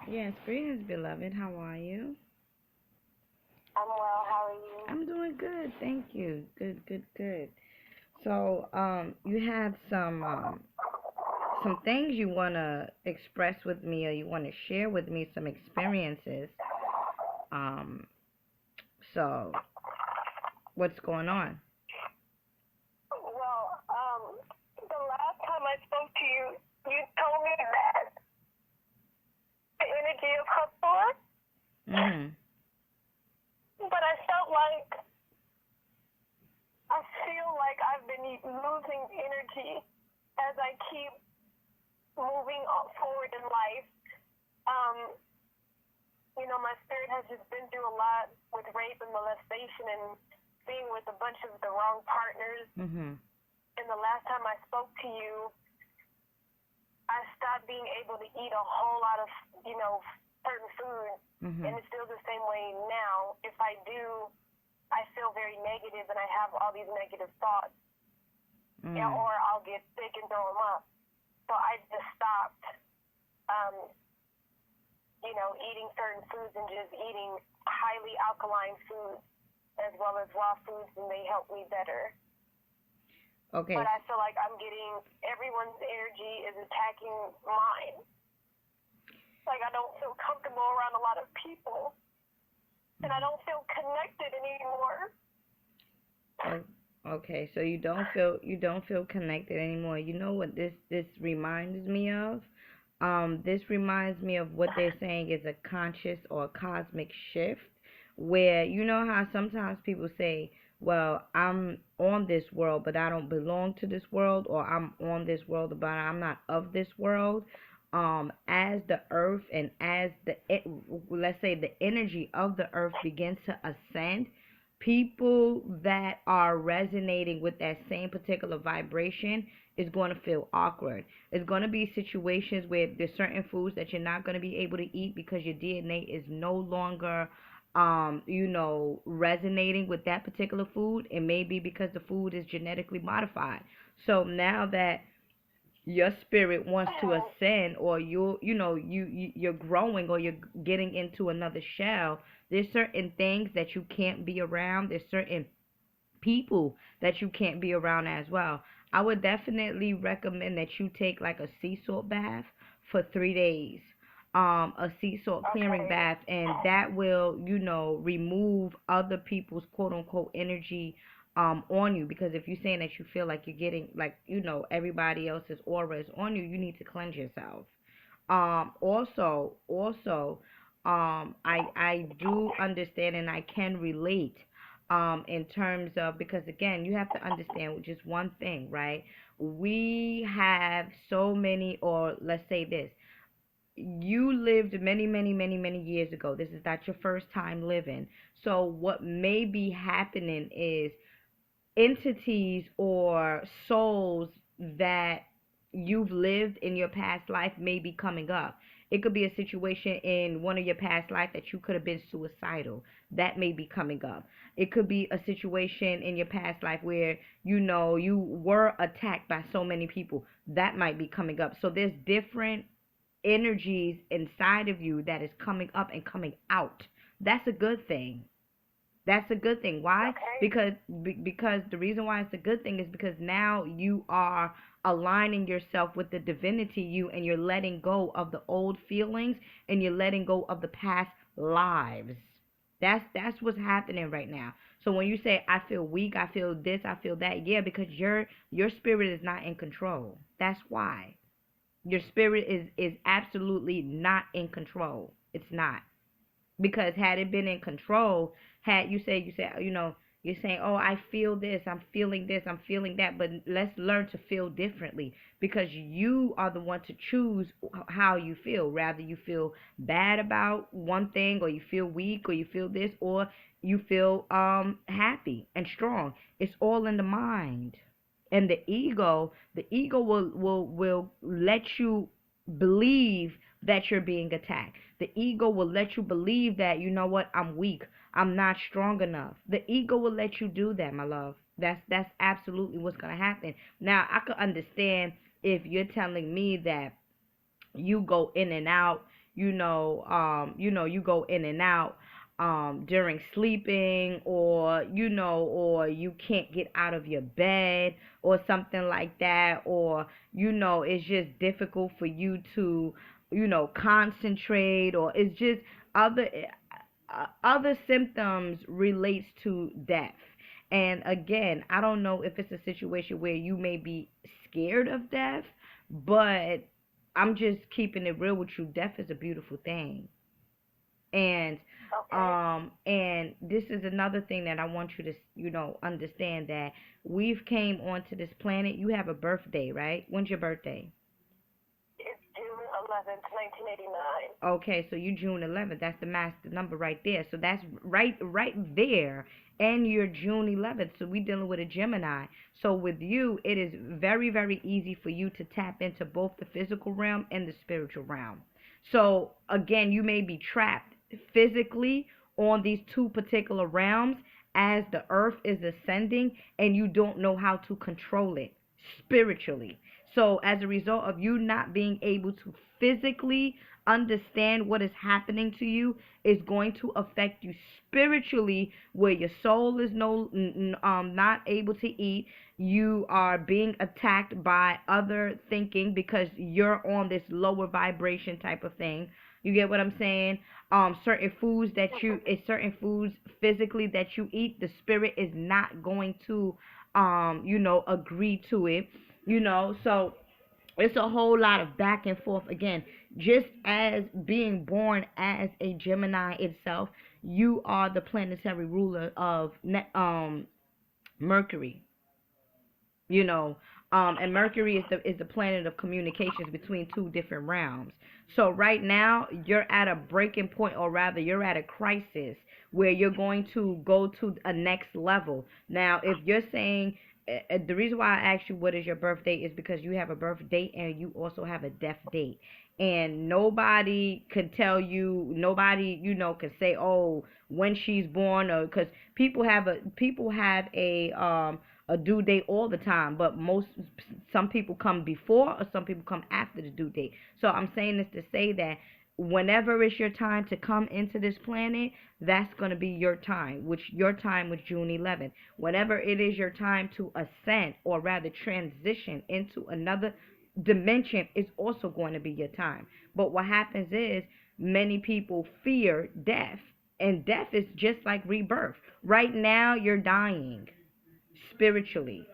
Yes, greetings, beloved. How are you? I'm well. How are you? I'm doing good, thank you. Good, good, good. So, you had some things you wanna express with me, or you wanna share with me some experiences. Um, so what's going on? Well, the last time I spoke to you, you told me that the energy of Hathor, Mhm. but I feel like I've been losing energy as I keep moving forward in life. Um, my spirit has just been through a lot with rape and molestation and being with a bunch of the wrong partners. Mhm. And the last time I spoke to you, I stopped being able to eat a whole lot of, certain food. And Mhm. it's still the same way now. If I do, I feel very negative and I have all these negative thoughts. Mm. Or I'll get sick and throw them up. So I just stopped, um, eating certain foods and just eating highly alkaline foods as well as raw foods, and they help me better. But Okay. I feel like I'm getting everyone's energy is attacking mine. Like I don't feel comfortable around a lot of people, and I don't feel connected anymore. Oh, okay. So you don't feel connected anymore. You know what this reminds me of? This reminds me of what they're saying is a conscious or a cosmic shift, where you know how sometimes people say, well, I'm on this world, but I don't belong to this world, or I'm on this world, but I'm not of this world. As the earth and as let's say the energy of the earth begins to ascend, people that are resonating with that same particular vibration is going to feel awkward. It's going to be situations where there's certain foods that you're not going to be able to eat because your DNA is no longer resonating with that particular food. It may be because the food is genetically modified. So now that your spirit wants to ascend, or you're growing, or you're getting into another shell, there's certain things that you can't be around. There's certain people that you can't be around as well. I would definitely recommend that you take like a sea salt bath for 3 days. A sea salt clearing Okay. bath, and that will, remove other people's quote unquote energy on you. Because if you're saying that you feel like you're getting like, everybody else's aura is on you, you need to cleanse yourself. Also, I do understand and I can relate in terms of, because again, you have to understand just one thing, right? We have so many, or let's say this, you lived many, many, many, many years ago. This is not your first time living. So what may be happening is entities or souls that you've lived in your past life may be coming up. It could be a situation in one of your past life that you could have been suicidal. That may be coming up. It could be a situation in your past life where you were attacked by so many people. That might be coming up. So there's different energies inside of you that is coming up and coming out. That's a good thing. That's a good thing. Why? Okay. Because the reason why it's a good thing is because now you are aligning yourself with the divinity you, and you're letting go of the old feelings, and you're letting go of the past lives. That's what's happening right now. So when you say I feel weak, I feel this, I feel that, yeah, because your spirit is not in control. That's why. Your spirit is absolutely not in control. It's not. Because had it been in control, had you're saying, oh, I feel this, I'm feeling this, I'm feeling that, but let's learn to feel differently, because you are the one to choose how you feel. Rather you feel bad about one thing, or you feel weak, or you feel this, or you feel happy and strong. It's all in the mind. And the ego will let you believe that you're being attacked. The ego will let you believe that, you know what, I'm weak, I'm not strong enough. The ego will let you do that, my love. That's absolutely what's gonna happen. Now I could understand if you're telling me that you go in and out, you go in and out during sleeping, or or you can't get out of your bed or something like that, or it's just difficult for you to concentrate, or it's just other other symptoms relates to death. And again, I don't know if it's a situation where you may be scared of death, but I'm just keeping it real with you. Death is a beautiful thing. And and this is another thing that I want you to understand, that we've came onto this planet. You have a birthday, right? When's your birthday? It's June 11th, 1989. Okay, so you June 11th. That's the master number right there. So that's right there. And you're June 11th. So we dealing with a Gemini. So with you, it is very, very easy for you to tap into both the physical realm and the spiritual realm. So again, you may be trapped physically on these two particular realms as the earth is ascending, and you don't know how to control it spiritually. So as a result of you not being able to physically understand what is happening to you, is going to affect you spiritually, where your soul is not able to eat. You are being attacked by other thinking because you're on this lower vibration type of thing. You get what I'm saying? Certain foods physically that you eat, the spirit is not going to agree to it. So it's a whole lot of back and forth. Again, just as being born as a Gemini itself, you are the planetary ruler of Mercury. you know and Mercury is the planet of communications between two different realms. So right now you're at a breaking point, or rather you're at a crisis where you're going to go to a next level. Now if you're saying, the reason why I asked you what is your birth date is because you have a birth date and you also have a death date, and nobody can tell you, nobody can say, oh, when she's born, or because people have a due date all the time, but some people come before or some people come after the due date. So I'm saying this to say that whenever it's your time to come into this planet, that's going to be your time, which your time was June 11th. Whenever it is your time to ascend, or rather transition into another dimension, is also going to be your time. But what happens is many people fear death, and death is just like rebirth. Right now you're dying spiritually,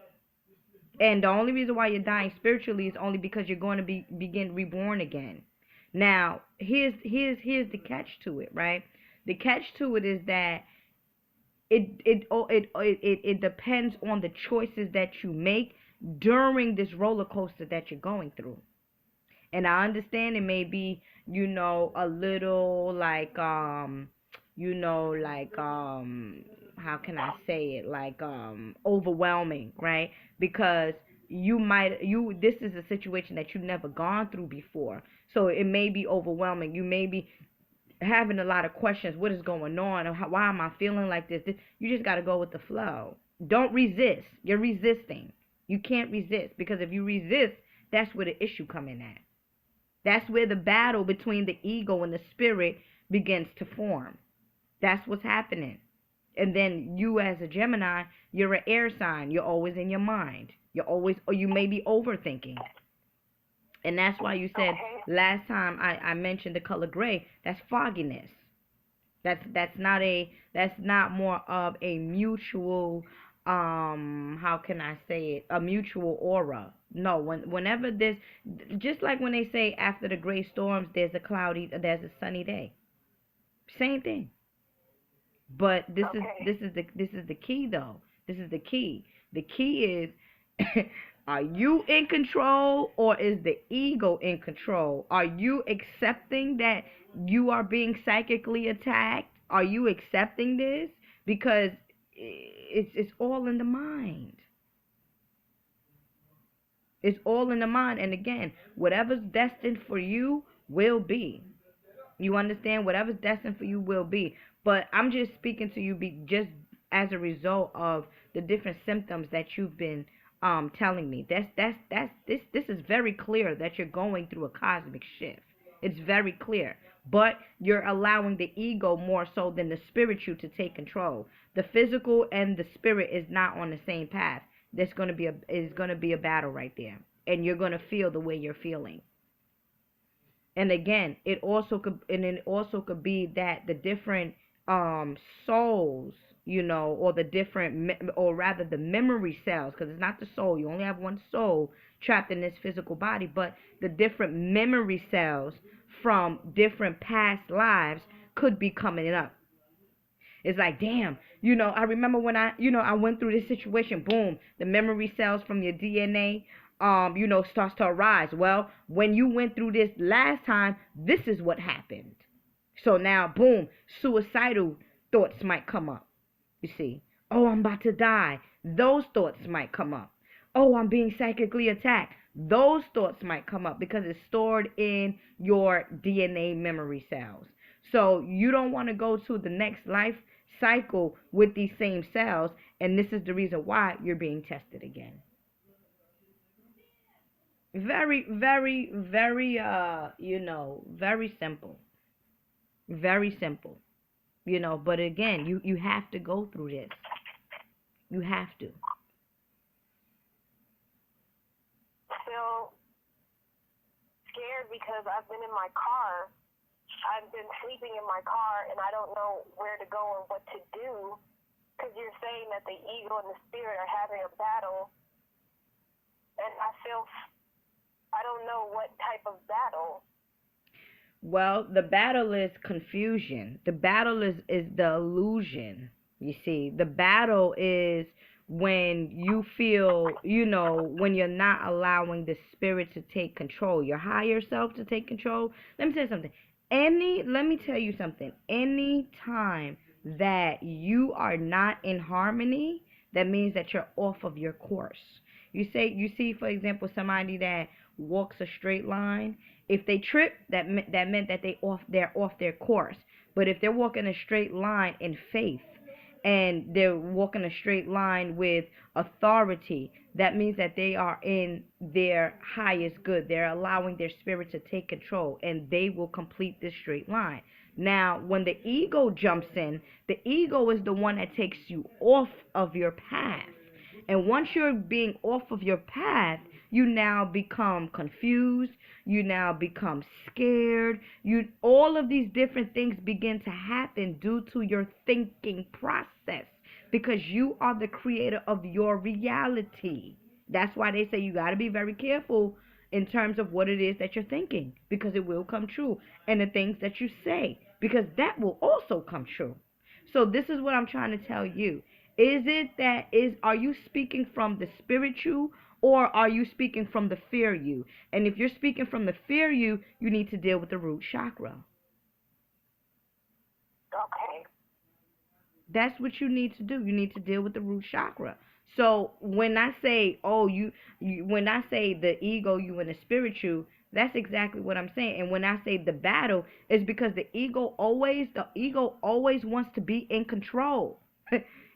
and the only reason why you're dying spiritually is only because you're going to begin reborn again. Now here's the catch to it, right? The catch to it is that it depends on the choices that you make during this roller coaster that you're going through. And I understand it may be, a little like how can I say it, like overwhelming, right? Because this is a situation that you've never gone through before. So it may be overwhelming. You may be having a lot of questions. What is going on? Or why am I feeling like this? You just got to go with the flow. Don't resist. You're resisting. You can't resist, because if you resist, that's where the issue come in at. That's where the battle between the ego and the spirit begins to form. That's what's happening. And then you as a Gemini, you're an air sign. You're always in your mind. Or you may be overthinking. And that's why you said last time I mentioned the color gray. That's fogginess. That's not more of a mutual, how can I say it, a mutual aura. No, whenever there's, just like when they say after the gray storms there's a sunny day. Same thing. But this is the key though. This is the key. The key is are you in control, or is the ego in control? Are you accepting that you are being psychically attacked? Are you accepting this? Because it's all in the mind. It's all in the mind. And again, whatever's destined for you will be. You understand? Whatever's destined for you will be. But I'm just speaking to you just as a result of the different symptoms that you've been telling me. This is very clear that you're going through a cosmic shift. It's very clear. But you're allowing the ego more so than the spiritual to take control. The physical and the spirit is not on the same path. There's going to be a battle right there, and you're going to feel the way you're feeling. And again, it also could be that the different souls, or the different or rather the memory cells, because it's not the soul. You only have one soul trapped in this physical body, but the different memory cells from different past lives could be coming up. It's like, damn, I remember when I went through this situation, boom, the memory cells from your DNA, starts to arise. Well, when you went through this last time, this is what happened. So now, boom, suicidal thoughts might come up. You see, oh, I'm about to die. Those thoughts might come up. Oh, I'm being psychically attacked. Those thoughts might come up because it's stored in your DNA memory cells. So you don't want to go to the next life cycle with these same cells, and this is the reason why you're being tested again. Very, very, very, very simple. Very simple. But again, you have to go through this. You have to. Feel scared because I've been in my car. I've been sleeping in my car, and I don't know where to go or what to do, because you're saying that the ego and the spirit are having a battle, and I don't know what type of battle. Well, the battle is confusion. The battle is the illusion. You see, the battle is when you feel, when you're not allowing the spirit to take control, your higher self to take control. Let me tell you something. Let me tell you something. Any time that you are not in harmony, that means that you're off of your course. You see, for example, somebody that walks a straight line. If they trip, that meant that they're off their course. But if they're walking a straight line in faith, and they're walking a straight line with authority, that means that they are in their highest good. They're allowing their spirit to take control, and they will complete this straight line. Now, when the ego jumps in, the ego is the one that takes you off of your path. And once you're being off of your path, you now become confused. You now become scared. All of these different things begin to happen due to your thinking process, because you are the creator of your reality. That's why they say you got to be very careful in terms of what it is that you're thinking, because it will come true. And the things that you say, because that will also come true. So this is what I'm trying to tell you. Are you speaking from the spiritual, or are you speaking from the fear you? And if you're speaking from the fear you need to deal with the root chakra. Okay. That's what you need to do. You need to deal with the root chakra. So when I say, when I say the ego, you, and the spiritual, that's exactly what I'm saying. And when I say the battle, is because the ego always wants to be in control.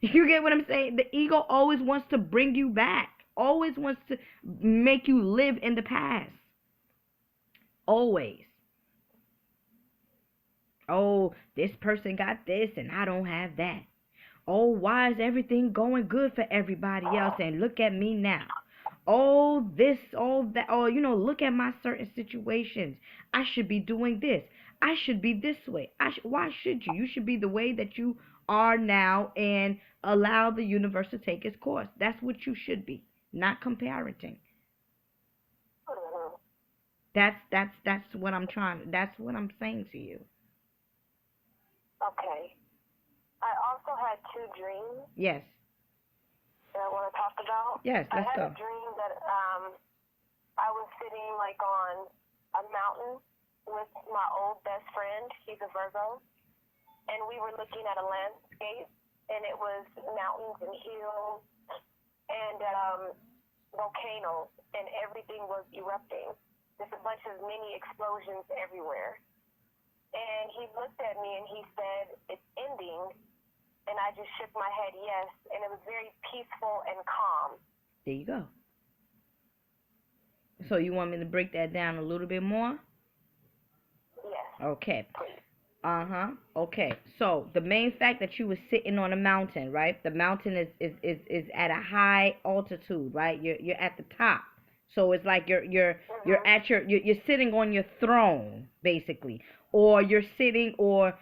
You get what I'm saying? The ego always wants to bring you back. Always wants to make you live in the past. Always. Oh, this person got this and I don't have that. Oh, why is everything going good for everybody else and look at me now? Oh, this, all that. Oh, look at my certain situations. I should be doing this. I should be this way. Why should you? You should be the way that you are now and allow the universe to take its course. That's what you should be, not comparing. That's what I'm saying to you. Okay. I also had 2 dreams. Yes. That I want to talk about. Yes, let's go. I had a dream that I was sitting like on a mountain with my old best friend. He's a Virgo. And we were looking at a landscape, and it was mountains and hills and volcanoes, and everything was erupting. There's a bunch of mini explosions everywhere. And he looked at me and he said, "It's ending." And I just shook my head yes, and it was very peaceful and calm. There you go. So you want me to break that down a little bit more? Yes. Okay. please. Okay. So the main fact that you were sitting on a mountain, right? The mountain is at a high altitude, right? You're at the top. So it's like you're at you're sitting on your throne, basically. Or you're sitting, or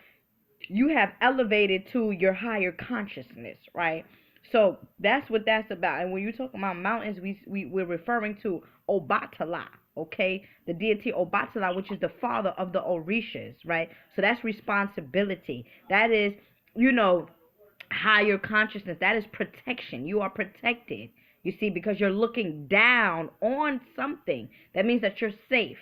you have elevated to your higher consciousness, right? So that's what that's about. And when you talk about mountains, we're referring to Obatala, okay? The deity Obatala, which is the father of the Orishas, right? So that's responsibility. That is, you know, higher consciousness. That is protection. You are protected, you see, because you're looking down on something. That means that you're safe.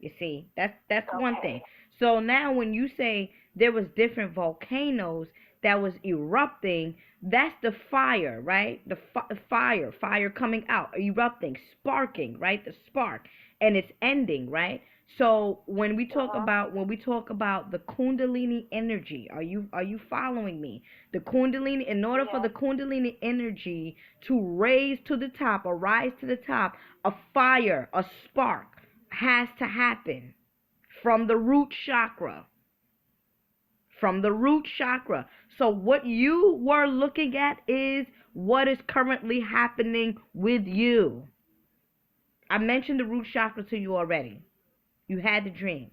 You see, that's one thing. So now when you say there was different volcanoes that was erupting, that's the fire, right? The fire coming out, erupting, sparking, right? The spark, and it's ending, right? So when we talk about the Kundalini energy, are you following me? The Kundalini, in order for the Kundalini energy to raise to the top or rise to the top, a fire, a spark has to happen from the root chakra. From the root chakra. So what you were looking at is what is currently happening with you. I mentioned the root chakra to you already. You had the dream.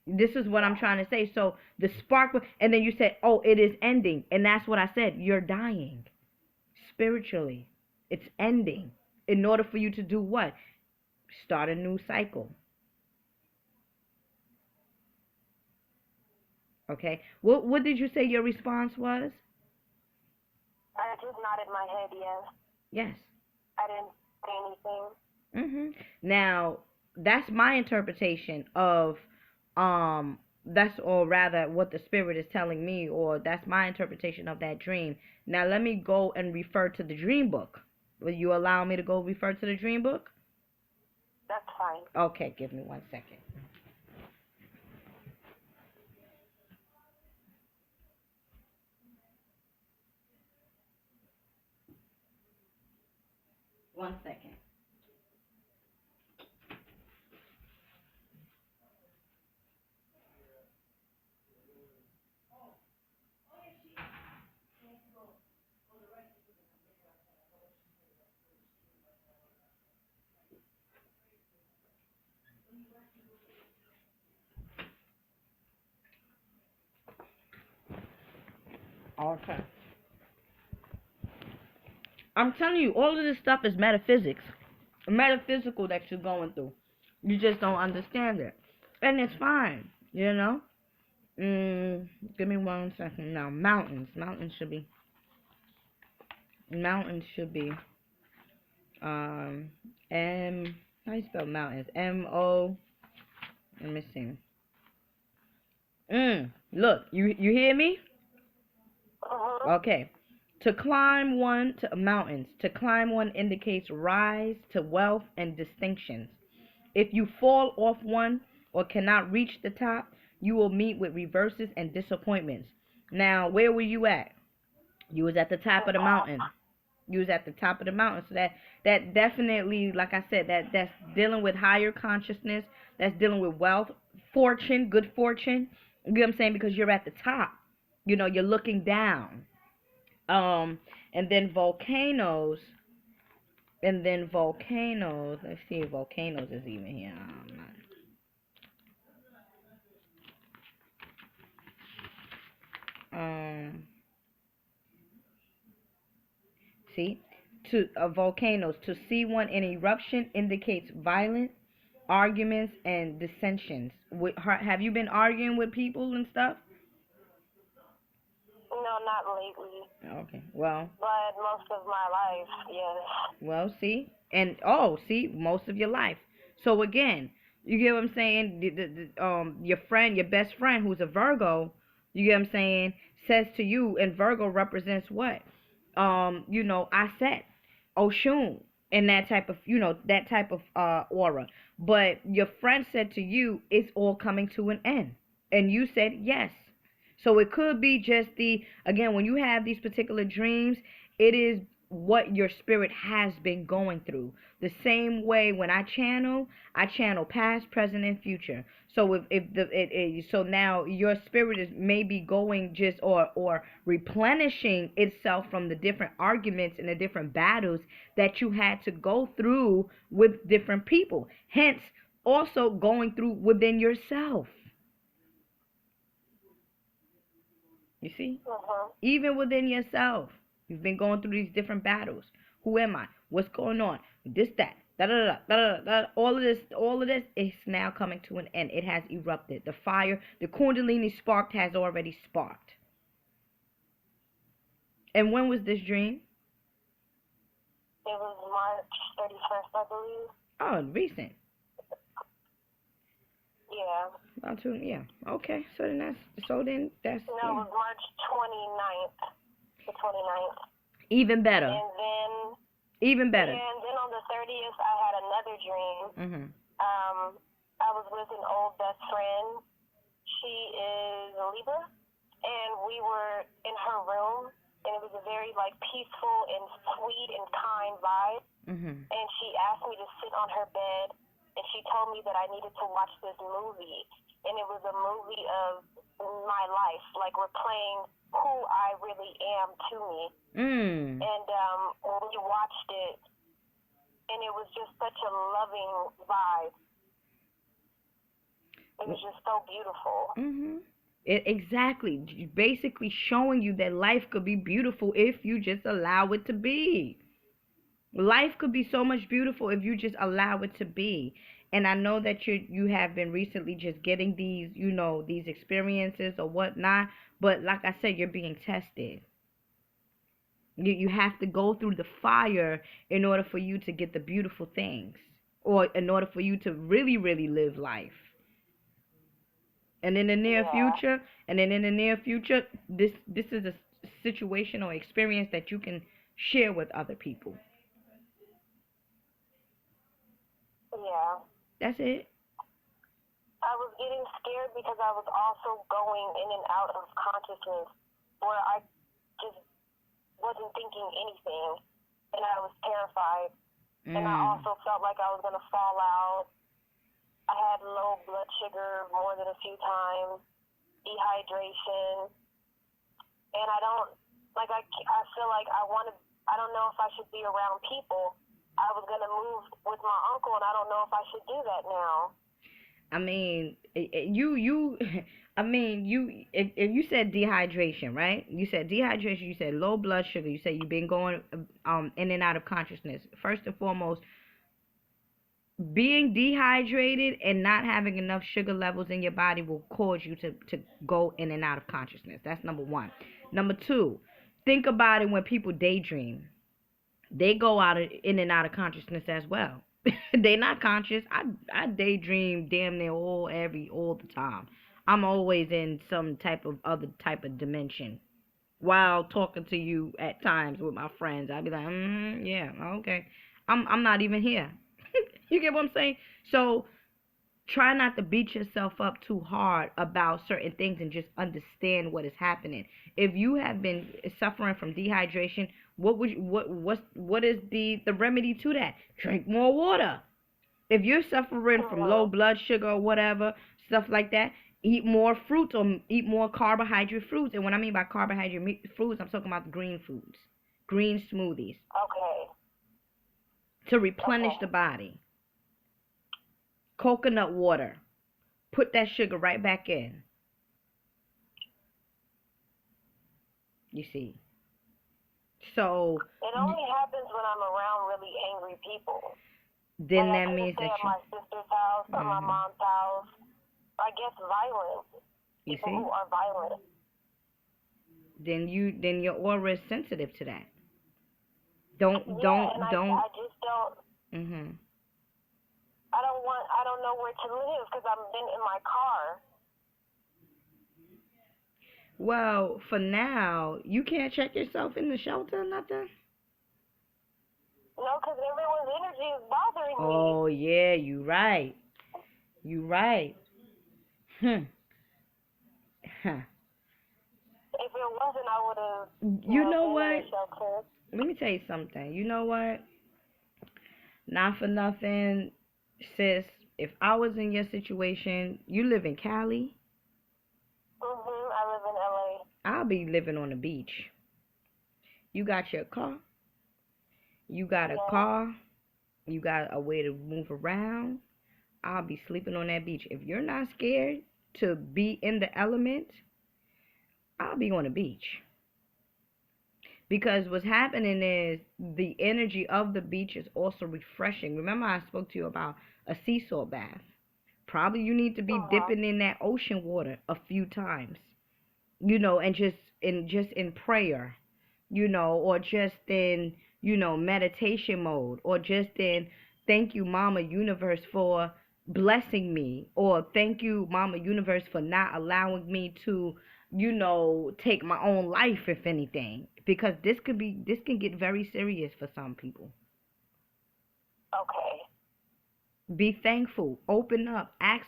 This is what I'm trying to say. So the spark, and then you said, oh, it is ending. And that's what I said. You're dying spiritually. It's ending. In order for you to do what? Start a new cycle. Okay. What did you say your response was? I just nodded my head, yes. Yes. I didn't say anything. Now, that's my interpretation of that's, or rather what the spirit is telling me, or that's my interpretation of that dream. Now let me go and refer to the dream book. Will you allow me to go refer to the dream book? That's fine. Okay, give me 1 second. One second. Okay. I'm telling you, all of this stuff is metaphysics. Metaphysical that you're going through. You just don't understand it. And it's fine, you know? Give me 1 second now. Mountains. Mountains should be, M, how you spell mountains? M-O, let me see. Look, you hear me? Okay. To climb one to mountains. To climb one indicates rise to wealth and distinctions. If you fall off one or cannot reach the top, you will meet with reverses and disappointments. Now, where were you at? You was at the top of the mountain. You was at the top of the mountain. So that definitely, like I said, that's dealing with higher consciousness. That's dealing with wealth, fortune, good fortune. You know what I'm saying? Because you're at the top. You know, you're looking down. And then volcanoes. Let's see if volcanoes is even here. See, volcanoes. To see one in eruption indicates violent arguments and dissensions. Have you been arguing with people and stuff? No, not lately. Okay, well. But most of my life, yes. Well, see, and see, most of your life. So again, you get what I'm saying? Your friend, your best friend, who's a Virgo, you get what I'm saying, says to you, and Virgo represents what? Aset, Oshun, and that type of aura. But your friend said to you, it's all coming to an end, and you said yes. So it could be just again, when you have these particular dreams, it is what your spirit has been going through. The same way when I channel past, present, and future. So so now your spirit is maybe going just or replenishing itself from the different arguments and the different battles that you had to go through with different people. Hence, also going through within yourself. You see? Even within yourself, you've been going through these different battles. Who am I? What's going on? This, that, da da da da da. All of this is now coming to an end. It has erupted. The fire, the Kundalini sparked, has already sparked. And when was this dream? It was March 31st, I believe. Oh, recent. Yeah. About 2, yeah. Okay. So then that's No, yeah. it was March 29th. The 29th. Even better. And then Even better. And then on the 30th, I had another dream. Mhm. I was with an old best friend. She is a Libra, and we were in her room, and it was a very like peaceful and sweet and kind vibe. Mhm. And she asked me to sit on her bed, and she told me that I needed to watch this movie, and it was a movie of my life, like replaying who I really am to me. And when we watched it, and it was just such a loving vibe. It was just so beautiful. Exactly. Basically showing you that life could be beautiful if you just allow it to be. Life could be so much beautiful if you just allow it to be. And I know that you have been recently just getting these, these experiences or whatnot. But like I said, you're being tested. You have to go through the fire in order for you to get the beautiful things, or in order for you to really, really live life. And in the near future, this is a situation or experience that you can share with other people. Yeah. That's it. I was getting scared because I was also going in and out of consciousness where I just wasn't thinking anything, and I was terrified. And I also felt like I was going to fall out. I had low blood sugar more than a few times, dehydration, and I feel like I don't know if I should be around people. I was going to move with my uncle, and I don't know if I should do that now. I mean, if you said dehydration, right? You said dehydration, you said low blood sugar, you said you've been going in and out of consciousness. First and foremost, being dehydrated and not having enough sugar levels in your body will cause you to go in and out of consciousness. That's number one. Number two, think about it when people daydream. They go in and out of consciousness as well. They not conscious. I daydream damn near all the time. I'm always in some other type of dimension while talking to you at times with my friends. I'd be like, yeah, okay. I'm not even here. You get what I'm saying? So try not to beat yourself up too hard about certain things and just understand what is happening. If you have been suffering from dehydration, what is the remedy to that? Drink more water. If you're suffering from low blood sugar or whatever, stuff like that, eat more fruits or eat more carbohydrate fruits. And what I mean by carbohydrate fruits, I'm talking about green foods, green smoothies. Okay. To replenish the body. Coconut water. Put that sugar right back in. You see. So it only happens when I'm around really angry people. Then that means that at my sister's house, or my mom's house. I guess violent. You people see? who are violent. Then your aura is sensitive to that. I just don't. I don't know where to live because I've been in my car. Well, for now, you can't check yourself in the shelter or nothing? No, because everyone's energy is bothering me. Oh, yeah, you right. You right. Huh. If it wasn't, I would have. You know what? Shelter. Let me tell you something. You know what? Not for nothing, sis. If I was in your situation, you live in Cali, I live in LA. I'll be living on the beach. You got your car, you got a Yeah. car, you got a way to move around. I'll be sleeping on that beach. If you're not scared to be in the element, I'll be on the beach. Because what's happening is the energy of the beach is also refreshing. Remember, I spoke to you about a sea salt bath. Probably you need to be dipping in that ocean water a few times, and just in prayer, or just in, meditation mode, or just in thank you, Mama Universe, for blessing me, or thank you, Mama Universe, for not allowing me to, take my own life, if anything, because this can get very serious for some people. Okay. Be thankful. Open up. Ask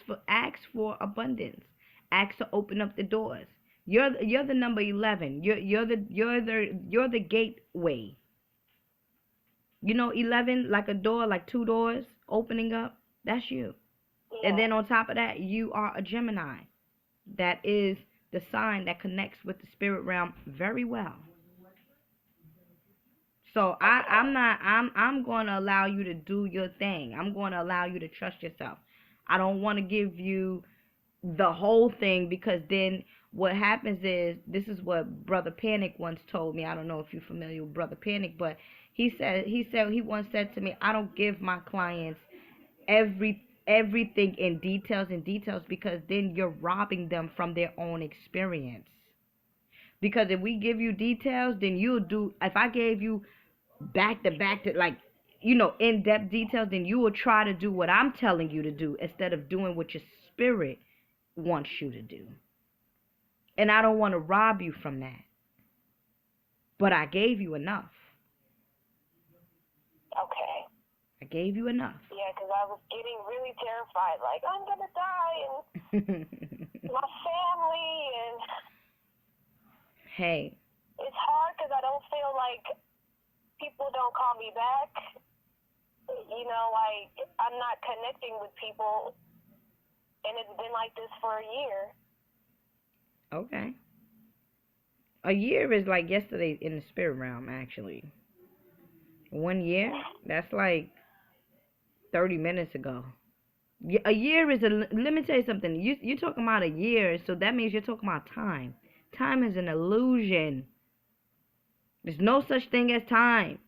for abundance. Ask to open up the doors. You're the number 11. You're the gateway. 11, like a door, like two doors opening up. That's you. Yeah. And then on top of that, you are a Gemini. That is the sign that connects with the spirit realm very well. So I'm going to allow you to do your thing. I'm going to allow you to trust yourself. I don't want to give you the whole thing, because then what happens is, this is what Brother Panic once told me. I don't know if you're familiar with Brother Panic, but he once said to me, I don't give my clients everything in details, because then you're robbing them from their own experience. Because if we give you details, then you'll do. If I gave you back to back to, like, in-depth details, then you will try to do what I'm telling you to do instead of doing what your spirit wants you to do. And I don't want to rob you from that. But I gave you enough. Okay. I gave you enough. Yeah, because I was getting really terrified, like, I'm going to die, and my family, and Hey. It's hard because I don't feel like people don't call me back. Like, I'm not connecting with people, and it's been like this for a year. Okay. A year is like yesterday in the spirit realm, actually. 1 year, that's like 30 minutes ago. A year is let me tell you something. You're talking about a year, so that means you're talking about time. Time is an illusion. There's no such thing as time.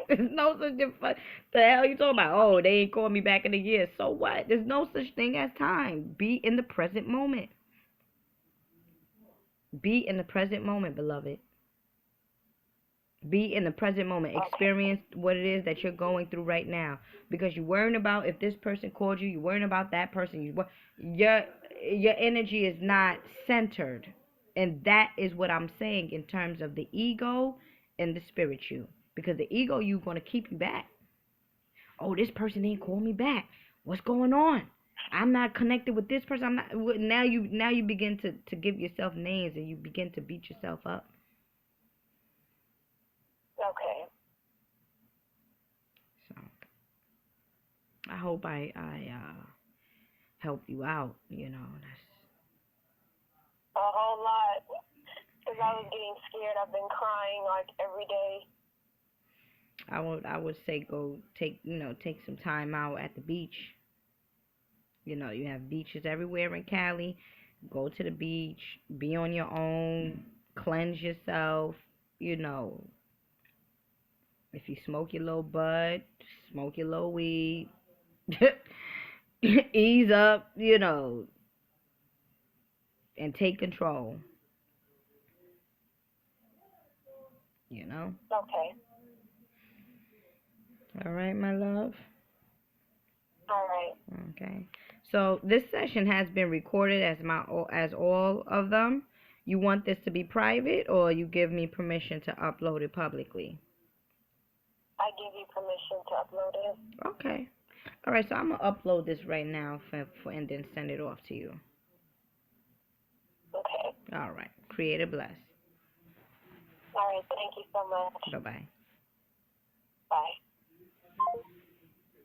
There's no such thing. The hell you talking about? Oh, they ain't called me back in a year. So what? There's no such thing as time. Be in the present moment. Be in the present moment, beloved. Be in the present moment. Experience what it is that you're going through right now. Because you're worrying about if this person called you. You're worrying about that person. Your energy is not centered. And that is what I'm saying in terms of the ego and the spirit you. Because the ego you going to keep you back. Oh, this person ain't called me back. What's going on? I'm not connected with this person. I'm not. Now you begin to give yourself names, and you begin to beat yourself up. Okay. So I hope I help you out. That's a whole lot, because I was getting scared. I've been crying like every day. I would say go take some time out at the beach. You have beaches everywhere in Cali. Go to the beach, be on your own, cleanse yourself. If you smoke your little bud, smoke your little weed. Ease up, and take control. Okay. All right, my love. All right. Okay. So this session has been recorded as all of them. You want this to be private, or you give me permission to upload it publicly? I give you permission to upload it. Okay. All right. So I'm gonna upload this right now and then send it off to you. Okay. All right. Create a bless. All right. Thank you so much. Bye-bye.